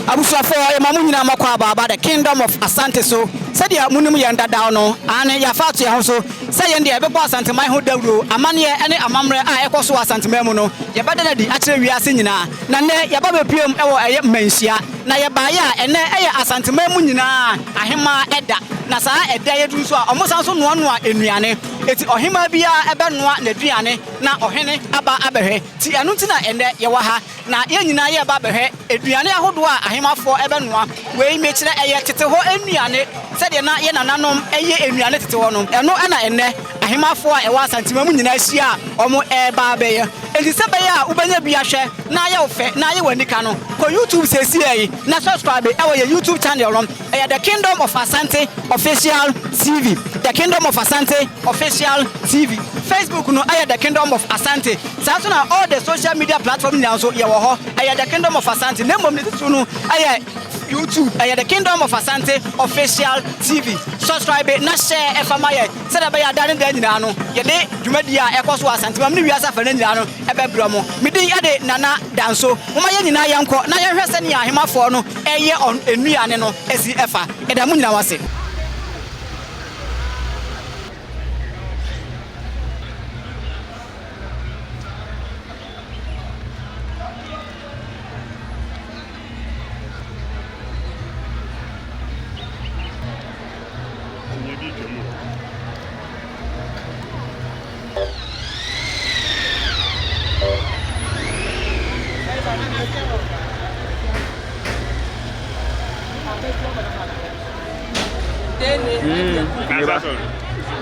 Abusafo e mamunyina makwa baba the Kingdom of Asante so said ya munum yanda down no ane ya fatu ya so say yende e bebo Asanteman ho dawro amane ene amamre a ekoso Asanteman mu no ye bada na di akire wiase nyina na ne ye baba piem e wo eye manhia na ye ba ya ene eye Asanteman mu nyina ahema eda na saa eda ye dun so a omosan so noa enuane eti ohema bia ebe noa na duane na ohene aba abehwe ti anu ti na ene ye wa ha na ye nyina ye ba behwe eduane ahodo a ahemafo ebe noa we mechire eye tete ho enuane sede na ye nananom eye enuane tete ho no eno na ene ahemafo a ewa Asanteman mu nyina hia omo eba abeye enti sebe ya ubanya bia hwe na ye ofe na ye wanika no ko YouTube sesi yi na subscribe ewo ye YouTube channel rom the Kingdom of Asante official TV, the Kingdom of Asante official TV. Facebook no the Kingdom of Asante. So now all the social media platforms now so ye wo ho the Kingdom of Asante. Name of the no YouTube the Kingdom of Asante official TV. Subscribe na share efamaye. Say da ya dane da nyina no ye de dwumadia ekoso Asanteman ni wiasa fa na nyina no ebebro mo. Me din ade nana danso. Moma ye nyina yanko na ye hwese ne ahemafo no eye on enuane no esi efa. Eda mu nyina wase.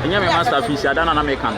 Enya me master fish adana na me kan.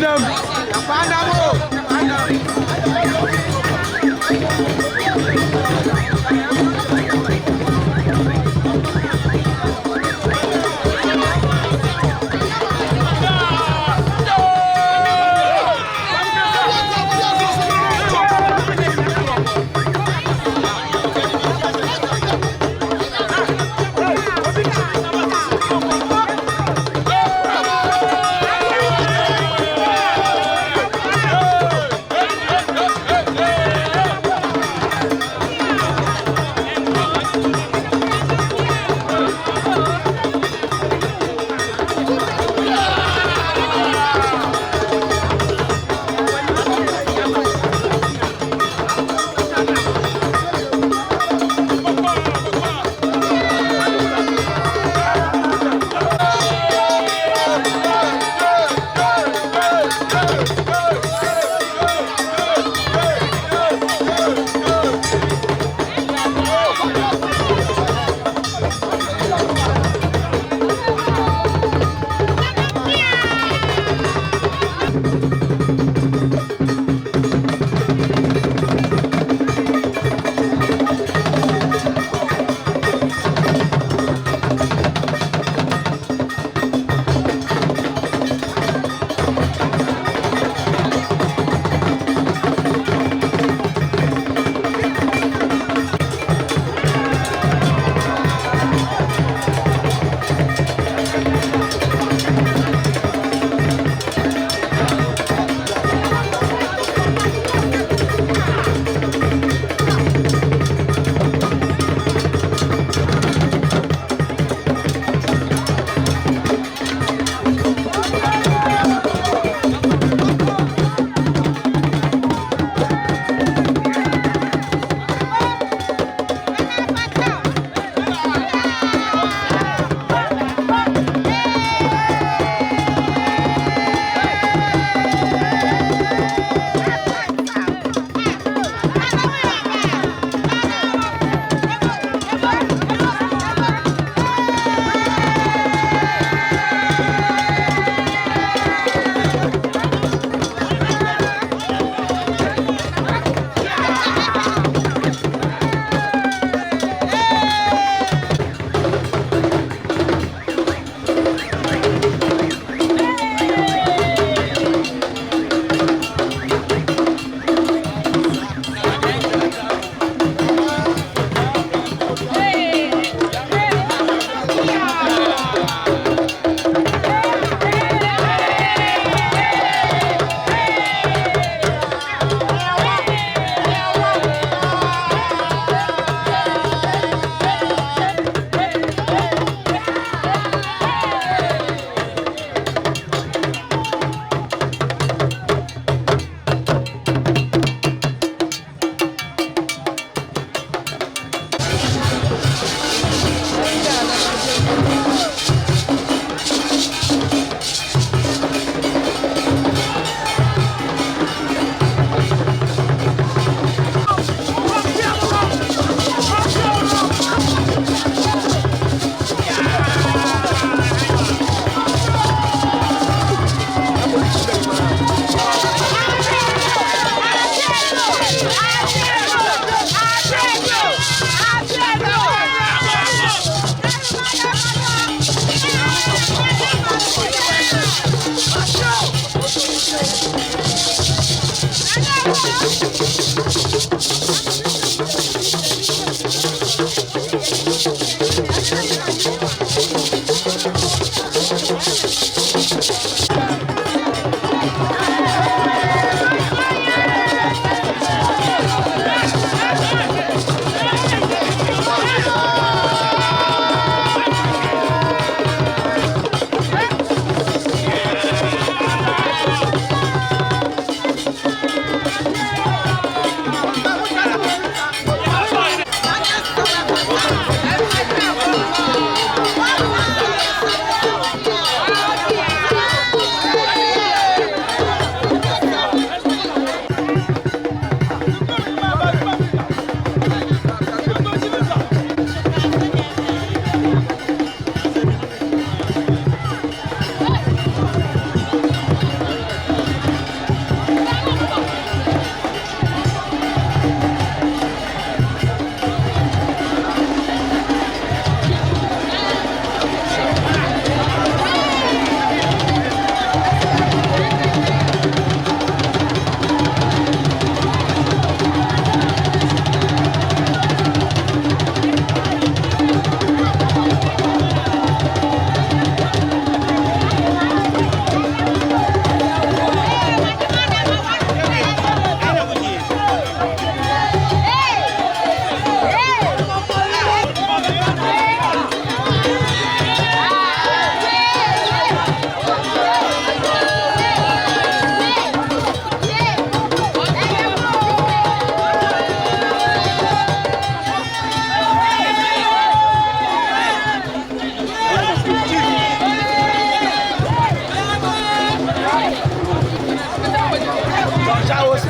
Kingdom.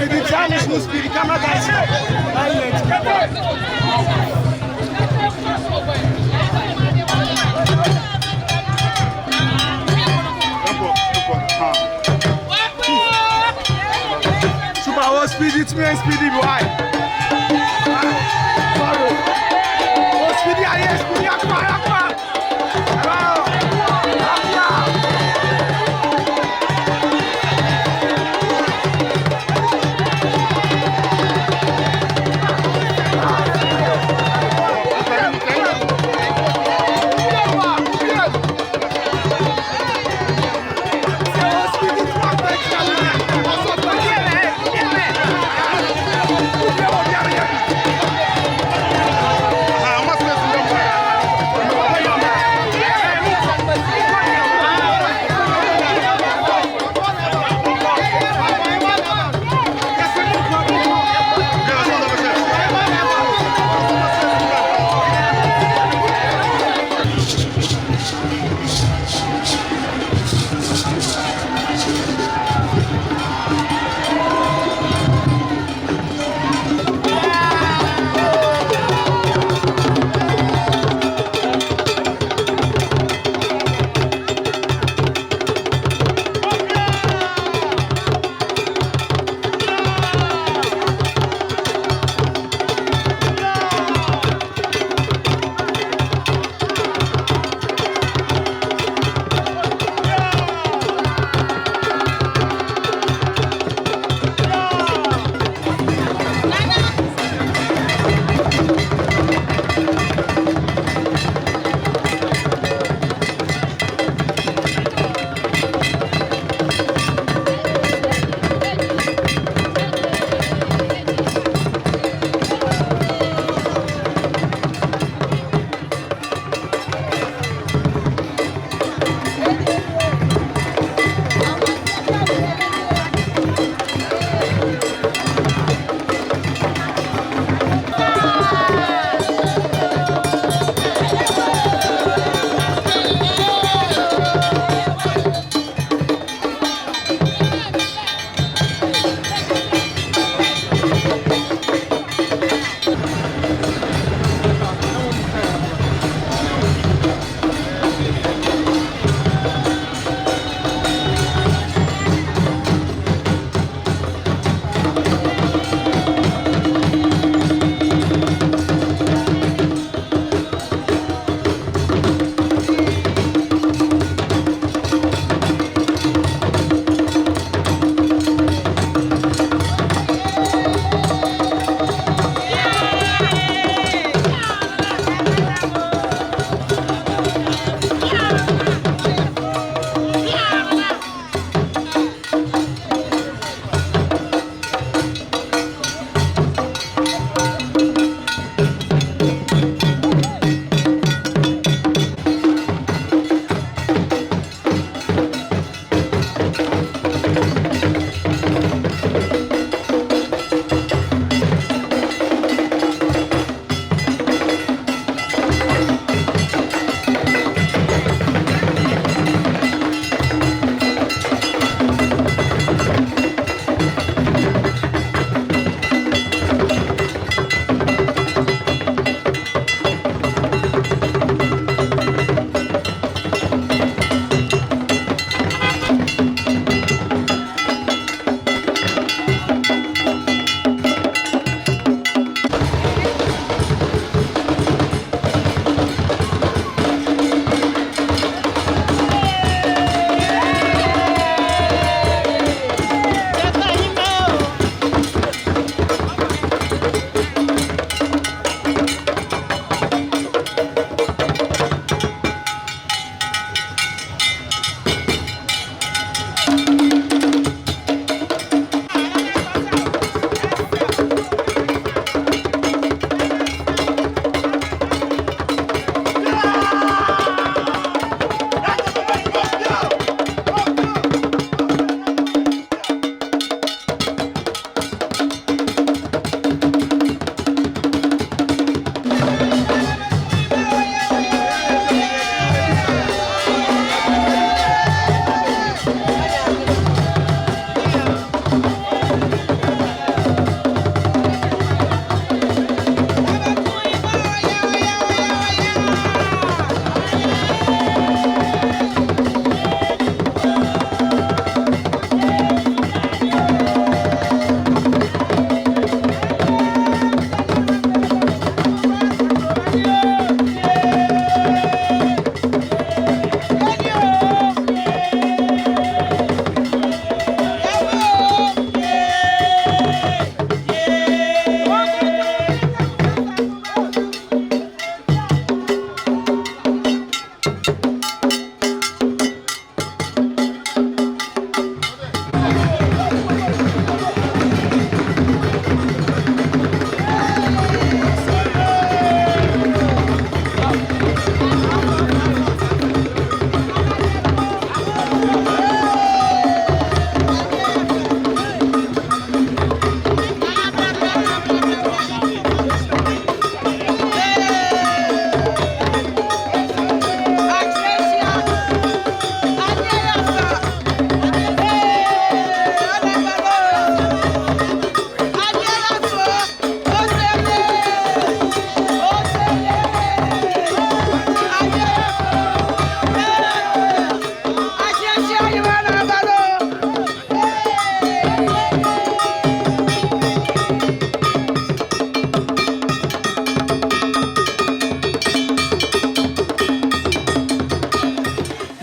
speedy, Chinese no speedy, camera guys. Super, oh, speedy, it's me and speedy, boy. Oh, speedy, I hear speedy, aqua.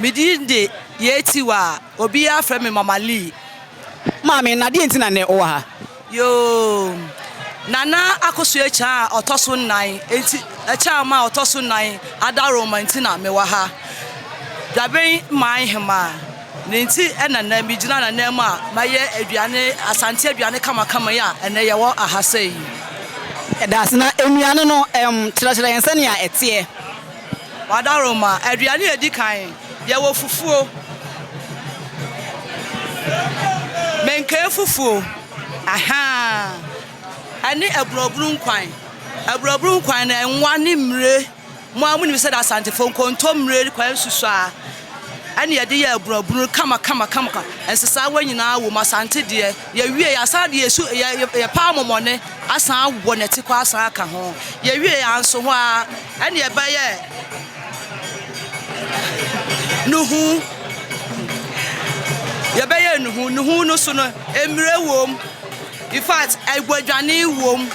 Midinde yetiwa obia frɛ me Mama Lee. Maame na de ntina ne o ha. Yo. Nana akosua cha otoso 9 enti cha ma otoso 9 adaro mantina me wa ha. Daben man hema. Nenti enana mi gina na na ma maye aduane asante aduane kama ya ene ye wo ahasei. Das na enuane no kyerɛkyerɛ yɛn sɛnea ɛteɛ. Adaro ma aduane edi kan ye wo fufuo. Menke fufuo. Aha. Ani abrobru nkwan na enwa ne mre mo amuni bi se da Asante fo nkonto mre kwan susu a ani ye de ye abrobru kama ensesa wa nyina wo Asante de ye wie ya sa de yesu ye pa momone asan wo neti kwa asan aka ho ye wie ya nso ho a ani ye ba ye nuhu ye ba ye nuhu no so no emre wom. In fact, I go Johnny wom.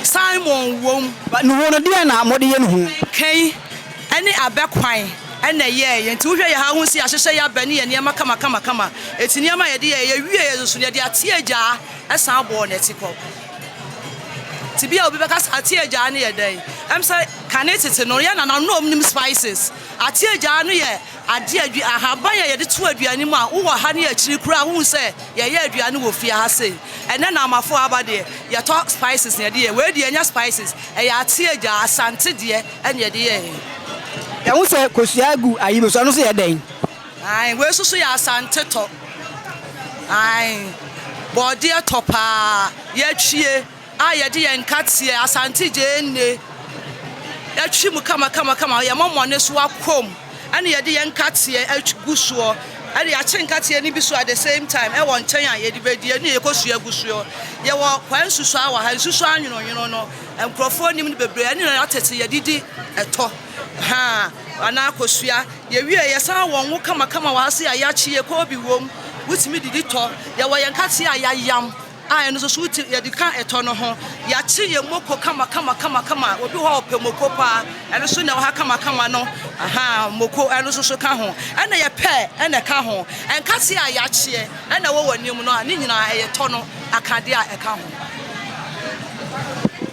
Simon wom. But no one dey na mo de ye nuhu. Kai any abekwan ena ye nti wo hwe ye ha ho si ahhehye ya bani ye niam kama eti niam ye de ye wie ye so ne de atieja esan abo na ti ko ti bia obi beka atieja na ye dan em say kanetete no ye na no nim spices atieja no ye ade adu ahaban ye de to aduani mu a wo ha ne akiri kura hu se ye aduani wo fie ha sei ene na amafo abade ye to spices ne de ye we de nya spices e ya atieja Asante de ene de ye Ya hu se kosua gu ayi so no se ye den. Ai we so ya Asante to. Ai body topa ye twie a ye de ye nkatie Asante je nne. Ya twi mu kama ye momone so akom. Ane ye de ye nkatie agusuo. Ane ya che nkatie ni bi so at the same time e won chen a ye de bedi ane ye kosua gusuo. Ye wo kwan susu a wa ha susu anwono no. Enkrofo nim ne bebre ane na atete ye didi eto. Ha ana kosua ye wie ye san won wo kama wa se ya chie ko bi wom wutimi didi to ye wo ye nkate a ya yam a eno so wuti ye dika eto no ho ya chi ye moko kama obi ho opemoko pa eno so na ha kama no aha moko eno so ka ho ena ye pe ena ka ho enkate a ya chie ena wo wanim no ani nyina ye to no akade a eka ho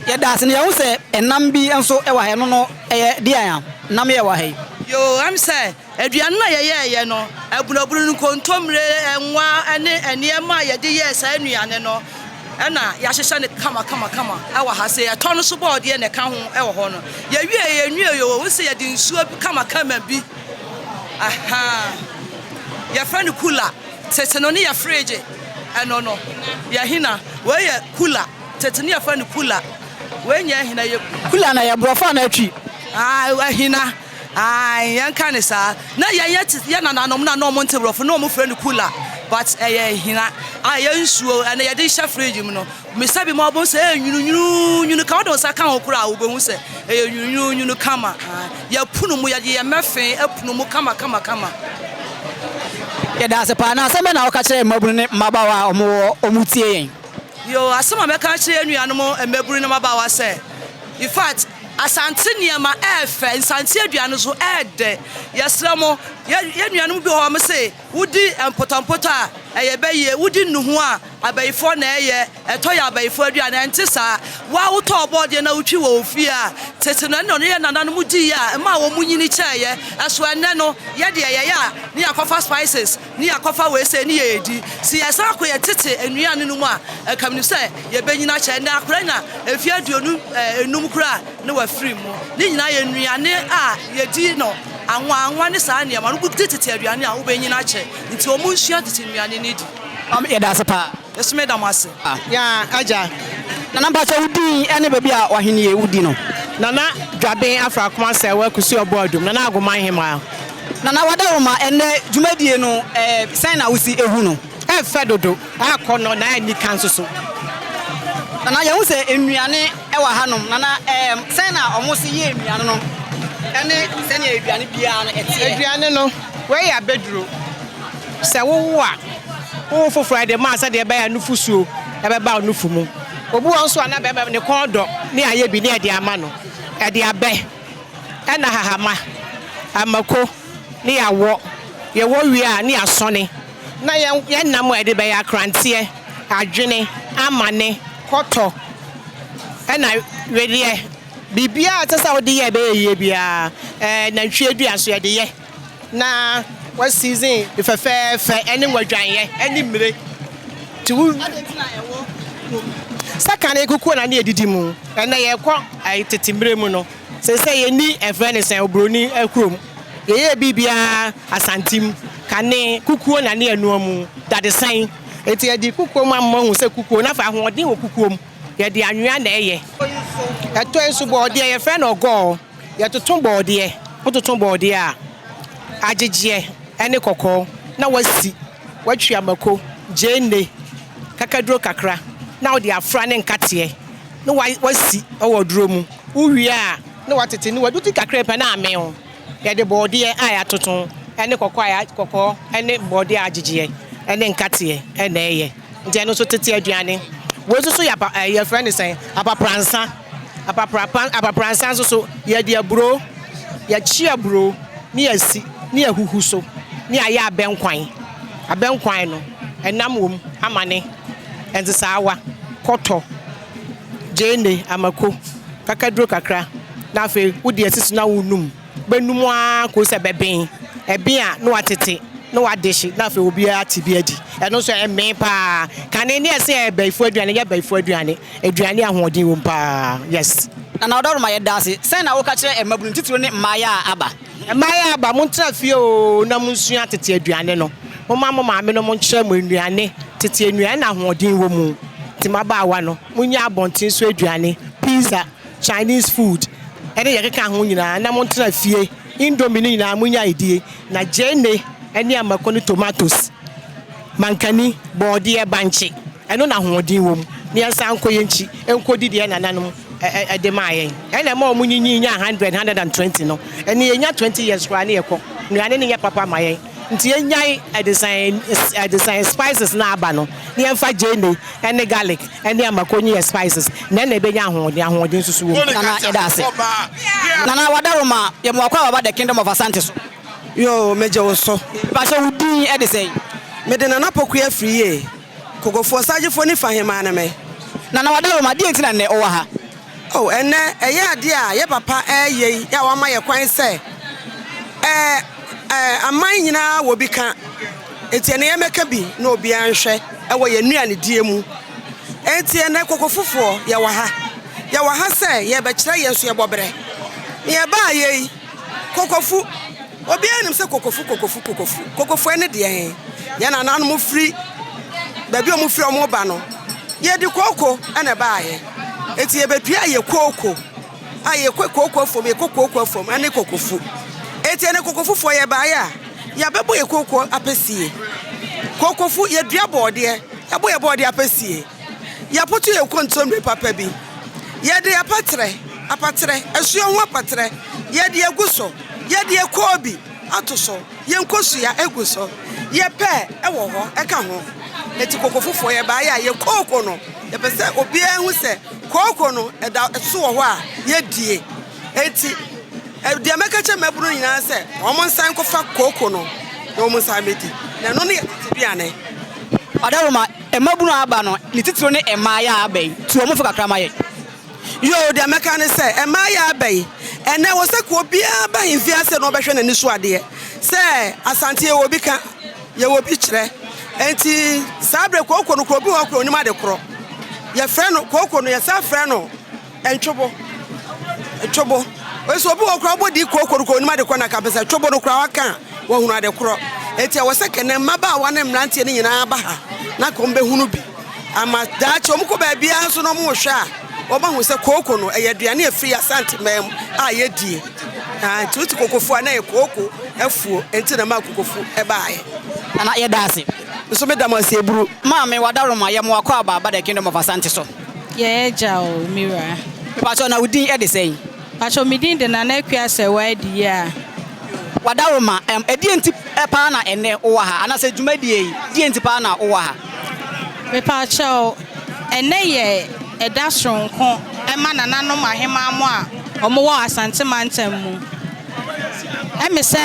Ye das ne hu se enam bi enso e wa he no de an nam ye wa he. Yo am say aduan na ye no abunabunu nkontomre enwa ene eniema ye de ye sa anuane no ena ya hyehye ne kama e wa ha se ye to no so board ye ne ka ho e wo ho no ye wie yo wo se ye de nsuo kama bi aha ye fa ne cooler tete no ne ye fridge eno no ye hina we ye cooler tete ne ye fa ne cooler we nya hina ye Kula na ye brofa na atwi. Hina yan kan sa na ya na nanom na no mo ntebrofo no mo frɛ cooler but hina ya nsuo na ya de hye fridge mu no me sabi mo abon se nyunu ka do sa kan okura wo behu se nyunu kama ya punu mu ya de ya mefen apunu mu kama Ye da se pa na se me na wo ka kire mabunu ne mabawa omutie yen. Yo asema me ka kire anuanu mo maburu ne mabawa se in fact Asante niema efe nsante aduane so ede yesra mo ye nuanu bi ho me se wudi empotampoto a eye beye wudi nuhu a abayifo na eye eto ya abayifo aduane ente sa wa wuto obode na wutwi wo ofie a tete no ne ye nananu mu di ya ma wo munyini chaye eso ene no ye de ye ya ne yakofa spices ne yakofa we se ne ye edi si yesa akoye tete enuane no mu a kamni se ye benyina cha na akora na efie aduonu enum kura ne wa free mu ne nyina ye nuane a ye di no anwa ne sa ne ma no tete aduane a wo benyina che nti o mu nsua tete nuane ne di Ye da se pa. Esme da mase Ya aja. Nana ba so wudi ene ba bia wahene ye wudi no. Nana dwaben afra koma se wa kusi obodum nana agoman hema. Nana wada roma ene dwumadie no sign na wusi ehu no. Fe dodo akono na ani kan so. Nana ye hu se enuane e wa hanom nana sign na omo se ye enuane no. Ene se ne aduane bia no etie. Aduane no we ya beduro. Se wo a wo foforo de ma sa de be ya nufusuo e be ba nufu mu. Obu won so ana be ne kodo ne aye bi ne de ama no. E de abe. E na hahama. Amako ne yawo ye wo wi a ne asone na ye nam e de be ya krantie adwene amane koto na wede bibia tesa wo de ye be ye bia na hwe dua so ye de ye na what season if fe any wadwan ye any mire ti wu sakane kuku na ne edidi mu na ye kɔ ai tetimire mu no se ye ni efre ne sen obroni akrom ye bibia asantim kane kuku na ne anu mu dade san eti ye di kuku mu amma hu se kuku na fa hoɔden wɔ kuku mu ye di anwea na eye eto ensu bɔɔde ye fɛ na ɔgɔ ye toton bɔɔde ototon bɔɔde a agyegie ene kɔkɔ na wasi watwa mako jene kakaduro kakra na odi afra ne nkate na wasi ɔwɔ mu uwie a na watete ne waduti kakra pe na ame ho ye de bɔɔde a ya toton ene kɔkɔ ene bɔɔde agyegie ene nkate ene eye ntia no so tete aduane wo so ya ye friend sen apapransa so ye de aburo ye chi aburo ni asi ni ahuhu so ni aya abenkwan no enam wom amane enze saawa koto jene amako kakaduro kakra na fe wudi asisi na wonum benum a ko se beben ebia no watete no wadeshi na fe obi ati adi eno so eme pa kane ni ese ebaifu aduane ya baifu aduane ahoden wom pa yes na odoro ma ye dase sen na wo ka kire emabunu titiro ne maya aba maya aba mo ntra fie o na mo nsu atete aduane no mo maame no mo nkyere mo aduane tete aduane na ahoden wo mu timaba awa no mo nya abontin so aduane pizza Chinese food ene ye keka ho nyina na mo ntra fie indomie nyina mo nya idie na jene ene amako ni tomatoes mankani bɔɔde banche eno na ahoden wo mu ne ansa nkoye nchi enkodi de na nanom de maayen ene ma omu nyinyi nya 120 no ene ye nya 20 years kwa ne yekɔ nuane ne ye papa maayen nti ye nyai design spices na aba no ne emfa jene ene garlic ene amakonyi spices na na be nya ahoden susu wo na yeda ase na wadaroma ye mo akwa baba the Kingdom of Asante so yo meje wo so ba so wudin e de say me de na pokua friye kokofo sajefo ni fahema na me na wadaroma de ntina ne owa ha oh ene eye ade a ye papa ye ya wa ma ye kwan se aman nyina wo bi ka etiene ye meka bi na obi anhwe wo ye nuane die mu etiene kokofofo ye wa ha se ye be kire ye so ye bobre ye ba ye kokofu obi anim se kokofu ene de ye na nanu mu free baby o mu free o mu ba no ye di koko ene ba ye eti ye betua ye koko aye koko fom ye koko fom ene kokofu eti ene kokofu fo ye ba ya ya bebo ye koko apesie kokofu ye dua bode ya bo ye bode apesie ya potu ye kontomre papa bi ye de apatre esuo ho apatre ye de eguso ye de ekobi atoso ye nkosu ya eguso ye pe ewo ho eka ho eti kokofu fo ye ba ya ye koko no ye pese obi ehu se koko no eda so ho a ye die eti de ameka che maburu nyina se omo nsan kofa koko no na omo nsan medi na no ne biane wadaroma emabunu aba no ni titiro ne emaya abai tu omo fo kakra maye yo de ameka ne se emaya abai ene wo se ko bia ba himfia se no obehwe na ni so ade se asante ye obi ka ye obi kire enti sabre koko no ko obi ho kro ni ma de kro ye frɛ no koko no ye sa frɛ no entwobo weso obi ho kro bodi koko no ko ni ma de kro na ka pesa twobo no kro waka wo hunu ade kro enti wo se kene maba wa ne mrantie ni nyina ba ha na ko mbe hunu bi ama da che omko ba bia so no mo hwe a oba hu se koko no eyaduane afiri Asanteman a ye die tuti kokofu ana ye koko afuo enti na ma kokofu e baaye na ye dase so me dama se buru maame wadaroma ye mo akwa baba the Kingdom of Asante so ye jao mira pacho na udin e de sei pacho midin de na akua se wa di ya wadaroma edi enti pa na ene owa ha ana se dwumadie di enti pa na owa ha me pacho ene ye eda sonko e ma nananom ahema mo a omo wo Asanteman mu Eme se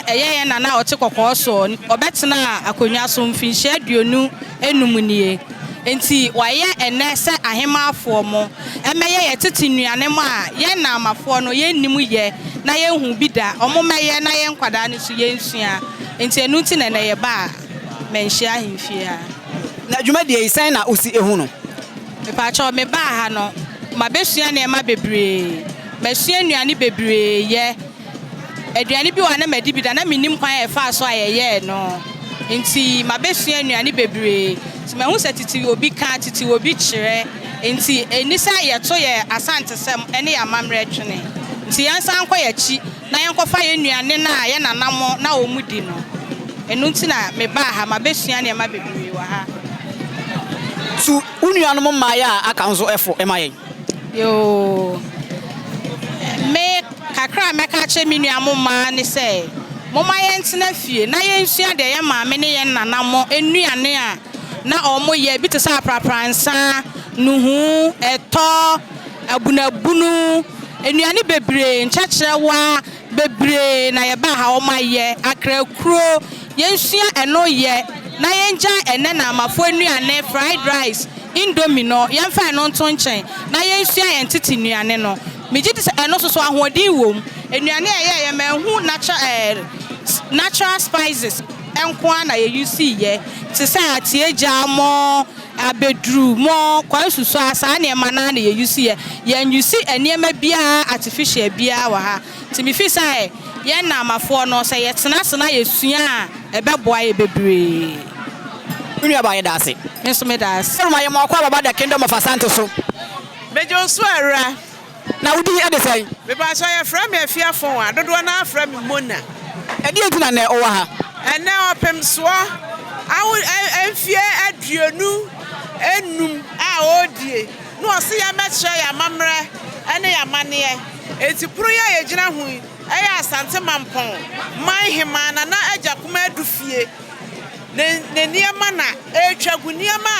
eye na na ote kokko so obetena akonwa so mfinhye aduonu enumunie enti waye ene se ahemafo mo emeye ye tete nuane mo a ye na amafo no ye nimu ye na ye hu bida omomeye na ye nkwada ne so ye nsua enti enu ti na ye ba menhye ahemfia na dwumadie isen na osi ehu no me pa cho me ba ha no mabesua na ema bebre mesua nuane bebre ye aduane bi wa na madi bi da na minim kwan e fa so ayeye no enti mabesua nuane bebre ti mahu se titi obi ka titi obi kire enti enisa ye to ye asante sem ene ya mamre twene enti yansa anko ye chi na yanko fa ye nuane na ye nanamo na omudi no enu nti na me ba ha mabesua na ema bebre wa ha su unuanom maya aka nso efo emaye yo me kakra meka che mi nuamoma ne se moma ye ntena fie na ye nsua de ye maame ne ye nanamo enuane a na omo ye bi te sa prapransa nuhu eto abunabunu enuane bebre nchachrewa bebre na ye ba ha oma ye akrakuro ye nsua eno ye na ye nja ene na amafo enuane fried rice indomie no ye mfa no nto nchen na ye nsua ye ntete nuane no mejiti eno so ahodin wom enuane ye manhu natural spices enko na ye use ye ti say atieja mo abedru mo kwansusu asa na ema na ye use ye use eniema bia artificial bia wa ha ti mi fi say ye na amafo no say ye tena ye sua ebeboa ye bebre unu aba ye dase nso me dase ma ye mo kwa baba the Kingdom of Asante so Bejo so ara na udi ade say me ba so ye fra me afiafo a dodo na afra me mona edi entina na owa ha ene opem so awu enfie aduonu enum a odie no ose ya metre ya mamre ene ya mane eti puru ya yegina hu eya asante mampon man hima na ajakuma adufie ne niema na etwagu niema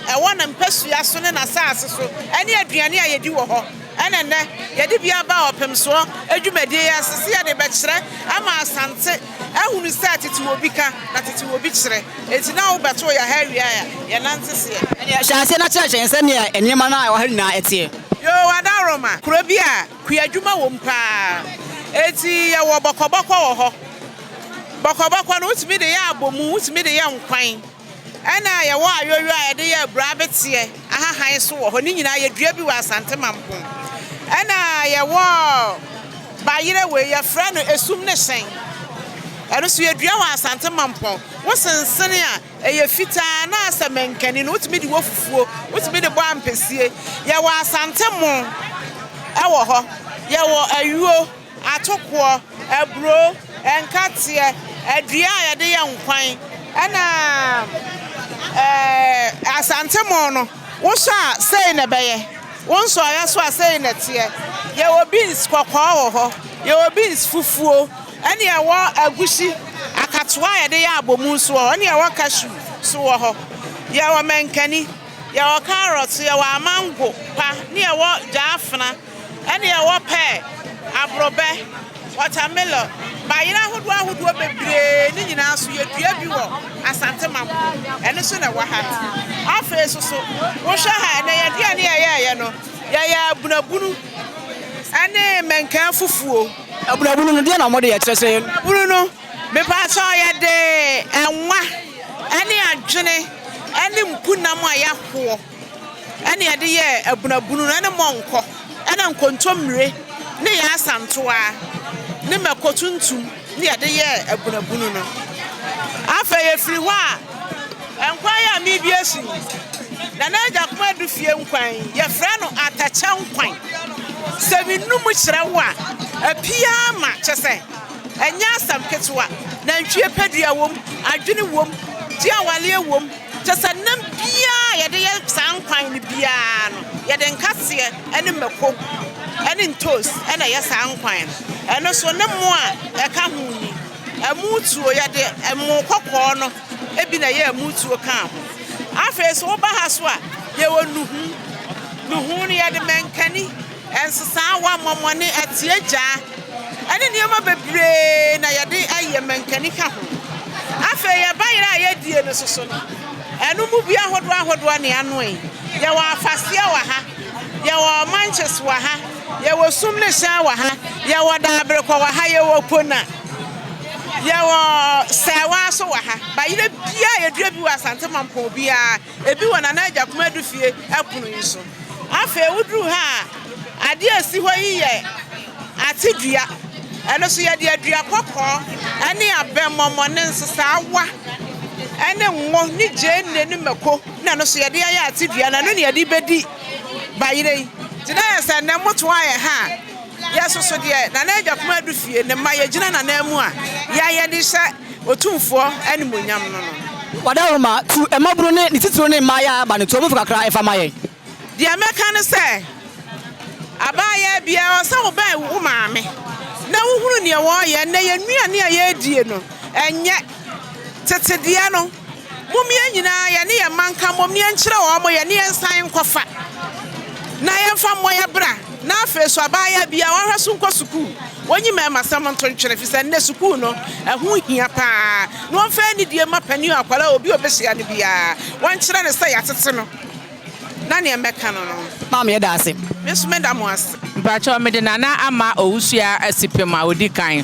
a ewo na mpasua so ne na saase so ene aduane a yedi wo ho ene ne yedi bia ba opem so adwumadie ya sese ya de be kire ama asante ehunu se tete obi ka na tete obi kire eti na wo beto ya hawia ya nantese ene hyase na kire kire nsem ya eniema na wa ha nyina etie yo wadaroma kuro bia kuadwuma wo mpa eti ya wo bokoboko wo ho bokoboko no utimi de ya abomu utimi de ya nkwan ana ya wo ayoyo a ya de ya bra betie ahahan so wo ho ni nyina ya dua bi wa asante mampo ana ya wo bayire we ya fra no esum ne sen eno so ya dua wa asante mampo wo sensene a ya fita na asamenkani no utimi de wo fufuo utimi de bo ampesie ya wa asante mo ewo ho ya wo ayuo atokwo ebro enkatie adua ya de ya nkwan ana Asanteman no wo so a sei na beye won so ya so a sei na tie ye obins kwakwa wo ho ye obins fufuo ene ye wo agushi akatoa ya de ya abomu so ene ye wo cashew so wo ho ye wo menkani ye wo carrot ye wo mango pa ne ye wo jaafna ene ye wo pear abrobe watermelon bayira ahodo bebre ni nyina so ye dua bi wo Asanteman ene so na wa ha afa so wo hwa ha na ye dua ne ye no ya bunabunu ane menkan fufuo abunabunu no de na mo de ye kire bunu no me pa so ye de enwa ane adwene ane mpunam a ya ho ane ye de ye abunabunu ane monko ane nkontomre ne ya asantoa ne makotuntum ne ya de ye abunabunu no afa ye firi ho a enkwan ya mi bi esi na na ajakuma du fie nkwan ye fra no atacha nkwan seminum kire wo a apia ma chese enya asam ketwa na ntwie padua wom adwene wom diawale wom chese nam bia ye de ye san nkwan ne bia no ye de nkase ene mako ene ntos ene ye san nkwan ene so ne mo a eka hu ni amutuo ye de emu kokko no ebi na ye amutuo kan afa so ba ha so a ye wonuhu ne ye de menkani ensesa wa momone atieja ene niema bebre ye menkani ka ho afa ye bayira a ye die no soso no enu mu bia hodo ne ano yi ye wa afase wa ha ye wa Manchester wa ha ye wa sumne sha wa ha ye wa dabre kwa wa ha ye wa pona ye wa sewa so wa ha bayira bia ye dua bi wa Asanteman po bia ebi wa na aja kuma du fie epunu yi so afa wudru ha ade asi ho yi ye atidua eno so ye de adua kokko ene abemmomo ne nsesa wa ene nwo ni jenne ni mako na no so ye de ya atidua na no ne ye de bedi bayire ti na yesa na moto aye ha yeso so de na na adwa kuma du fie ne ma ye gina na na mu a ya ye de hye otumfo ene monyam no no wadaroma tu emaburu ne titiro ne maya ba ne to mu kakra efa maye de ameka ne se abaya bia o se wo ba wo maame na wohuru ne wo ye na ye nuane a ye die no enye tetedea no mumie nyina ye ne ye manka mumie nkyere wo mo ye ne ye nsan kofa na ye mfa mo ye bra na afeso abaya bia wo hweso nko suku wonyi ma masam ntontwere fi se ne suku no ehu hia pa no mfa ni die mapani akwala obi obehia ne bia won kyere ne se ya tete no na ne emeka no no ma me da ase mesu meda mo ase Bacho me de nana ama owusua asipema odikan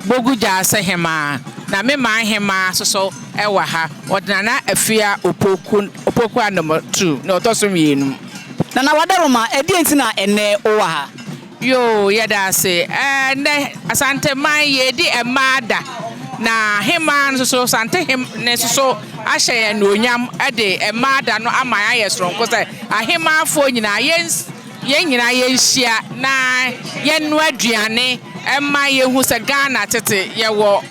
boguja asehema na me man hema soso ewa ha odana afia opoku number 2 na otoso mienu nana wadaroma edi entina ene owa ha yo yeda se ne Asanteman yedi emada na hema soso Asante hem ne soso ahye no onyam ede emada no ama ya sronko se ahema afo nyina yen nyina yenhia na yenu aduane emma yehu se Ghana tete yewo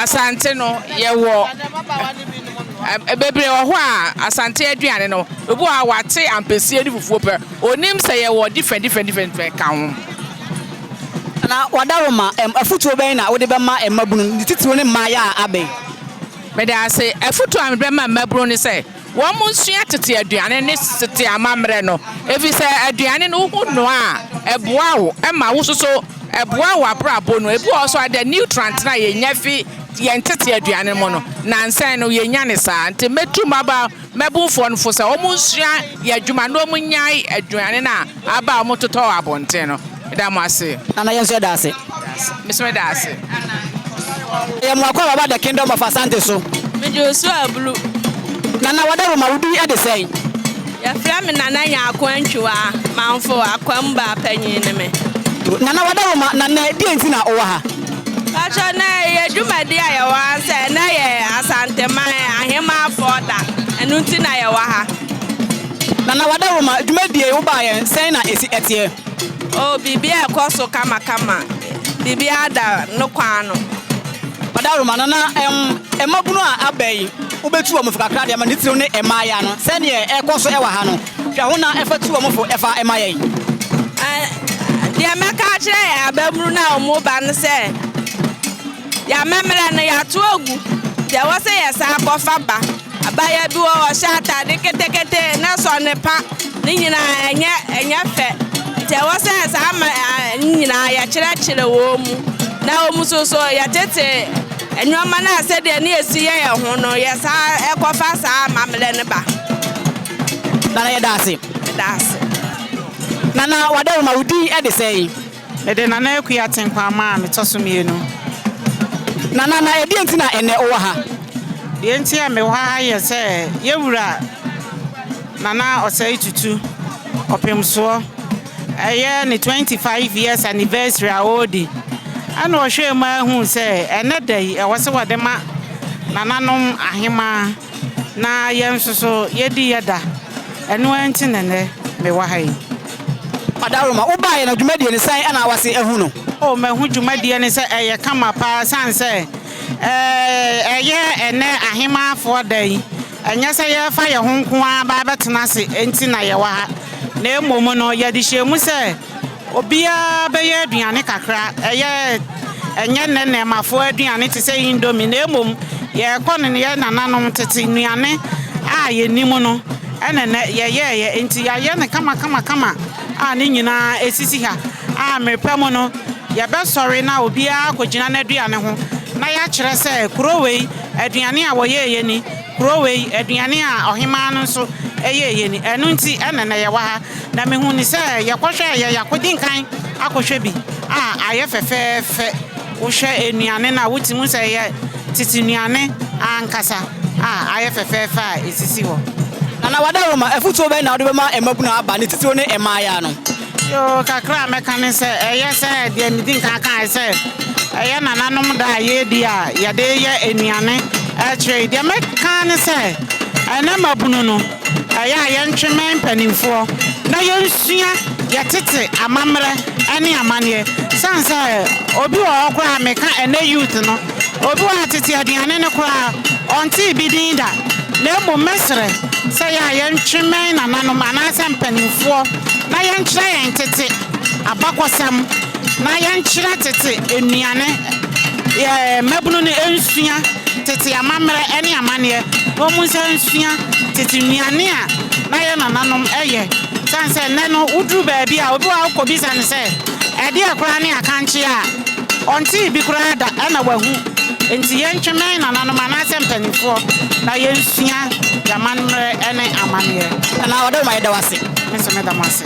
Asante no yewo bebre wo ho a Asante aduane no obu a wate ampesie di fufuo pe onim se yewo different ka ho na wadaroma afutuo ben na wode be ma emabunu titiro ne maya abe me da se afutuo am be ma emabunu ne se wọ́n mú nsúnyà tètè aduane ne tètè amamrẹ no efi sẹ aduane no hu no a ẹboa wo ẹma wo soso ẹboa wo abrabo no ebi ọsọ ade nutrient na ye nya fi ye tètè aduane mo no na nsan no ye nya ne sa nte metu maba mebufo no fo sẹ wọ́n mú nsúnyà ye adwuma no mu nya aduane na aba mo totọ abonten no da mo ase nana yenso da ase mesome da ase ye mo akwa baba the Kingdom of Asante so me Josu ablu nana wadaroma wudi ade sei ya fra me nana nya akwantwa manfo akwamba panyin ne me nana wadaroma nana di entina owa ha acha na ye dwumadi a ye wa se na ye Asanteman ahema afoda enu ntina ye wa ha nana wadaroma dwumadi wo ba ye sei na esi etie o bibia ekoso kama bibia da no kwano wadaroma nana emabunu a abai ubetu omo kakra de ma nitiro ne emaya no se ne ekoso ewa ha no hwa ho na efatu omo fo efa emaya yi de meka kire ya abamuru na omo ba ne se ya memre ne ya to ogu de wo se ya sa kofa ba abaya bi wo sha ata de ketekete na so ne pa ni nyina enye fe de wo se ya sa nyina ya kire wo mu na omu so ya tete enwama na ase de ne esi ye ho no ye sa ekofa sa mamle ne ba nana ye dase nana wadaroma wudi e de sei me de nana ekuya tenkwa ma me toso mienu nana na edi entina ene owa ha de entia me wa ye se yewura nana osei tutu opemso eye ne 25 years anniversary awodi ana ohwe ma hu se ene dai e wose wode ma nananom ahema na yensoso yedi yeda eno enti nene me wa hai wadaroma wo ba ye na dwumadi ne sai ana wase ehu no o me hu dwumadi ne se eye kama pa san se eye ene ahema afo dai enya se ye fa ye honko a ba betena se enti na ye wa ha na emomo no ye di hyemu se obia be ye aduane kakra eye enye nene mafo aduane te se indomie na emom ye kono ne ye nananom tete nuane a ye nimu no enene ye enti ya ye ne kama a ne nyina esisi ha a mepam no ye be sori na obia akogina na aduane ho na ya kyerɛ sɛ kurowei aduane a wɔyɛ yɛ ni kurowei aduane a ɔhema no nso ɛyɛ yɛ ni ɛno nti ɛna na yɛwɔ ha na mehu ni sɛ yɛkɔhwɛ yɛ yakodi nkan akɔhwɛ bi a ayɛ fɛfɛɛfɛ wohwɛ enuane na wotimu sɛ yɛ titi nuane ankasa a ayɛ fɛfɛɛfɛ a esisi hɔ na wada roma efutuo bɛ na ɔde bɛma ɛmabuna aba ne titiro ne ɛmaaya no yo kakra mɛka ne sɛ ɛyɛ sɛ deɛ medi nka kan sɛ ɛyɛ nananom da a yɛdi a yɛde yɛ enuane ɛkyerɛ deɛ mɛka ne sɛ ɛnɛ mabunu no ɛyɛ a yɛntwemɛ mpanimfoɔ na yɛnsua yɛtete amammerɛ ɛne amanneɛ san sɛ obi wɔ hɔ koraa meka ɛnɛ youth no obi wɔ tete aduane no koraa ɔnte bi din da na mmom mɛserɛ sɛ yɛ a yɛntwemɛ nananom anaasɛ mpanimfoɔ na yɛnkyerɛ yɛn tete abakɔsɛm na yɛnkyerɛ tete enuane mabunu no ensua tete amammerɛ ɛne amanneɛ na ɔmo nsa nsua tete nuane a na yɛ nananom ɛyɛ san sɛ nnɛ no woduru baabi a obi wɔ akɔ bisa ne sɛ ɛdeɛ koraa ne akankye a ɔnte bi koraa da ɛna wahu enti yɛntwemɛn nananom anaasɛ mpanimfoɔ na yɛnsua yɛamammerɛ ɛne amanneɛ na ɔde ma yɛda wase mesɛ meda mo ase